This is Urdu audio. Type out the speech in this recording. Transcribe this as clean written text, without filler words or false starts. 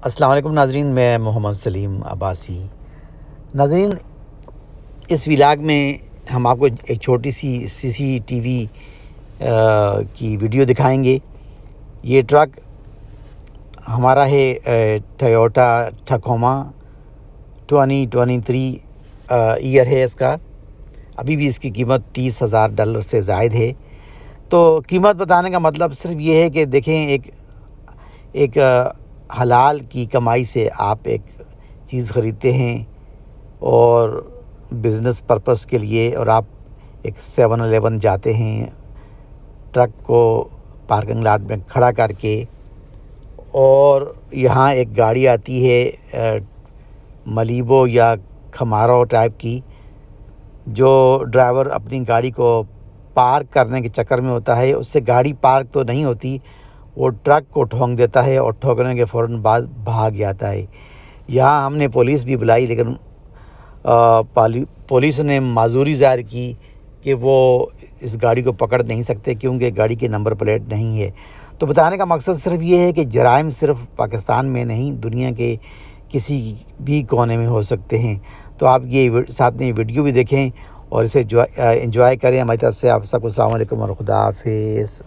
السلام علیکم ناظرین، میں محمد سلیم عباسی۔ ناظرین، اس ولاگ میں ہم آپ کو ایک چھوٹی سی ٹی وی کی ویڈیو دکھائیں گے۔ یہ ٹرک ہمارا ہے ٹویوٹا ٹاکوما 2023 ایئر ہے اس کا۔ ابھی بھی اس کی قیمت $30,000 سے زائد ہے۔ تو قیمت بتانے کا مطلب صرف یہ ہے کہ دیکھیں، ایک حلال کی کمائی سے آپ ایک چیز خریدتے ہیں اور بزنس پرپس کے لیے، اور آپ ایک 7-Eleven جاتے ہیں ٹرک کو پارکنگ لاٹ میں کھڑا کر کے، اور یہاں ایک گاڑی آتی ہے ملیبو یا کھمارو ٹائپ کی، جو ڈرائیور اپنی گاڑی کو پارک کرنے کے چکر میں ہوتا ہے، اس سے گاڑی پارک تو نہیں ہوتی، وہ ٹرک کو ٹھونک دیتا ہے اور ٹھوکنے کے فوراً بعد بھاگ جاتا ہے۔ یہاں ہم نے پولیس بھی بلائی، لیکن پولیس نے معذوری ظاہر کی کہ وہ اس گاڑی کو پکڑ نہیں سکتے کیونکہ گاڑی کی نمبر پلیٹ نہیں ہے۔ تو بتانے کا مقصد صرف یہ ہے کہ جرائم صرف پاکستان میں نہیں، دنیا کے کسی بھی کونے میں ہو سکتے ہیں۔ تو آپ یہ ساتھ میں ویڈیو بھی دیکھیں اور اسے انجوائے کریں۔ ہماری طرف سے آپ سب کو السلام علیکم اور خدا حافظ۔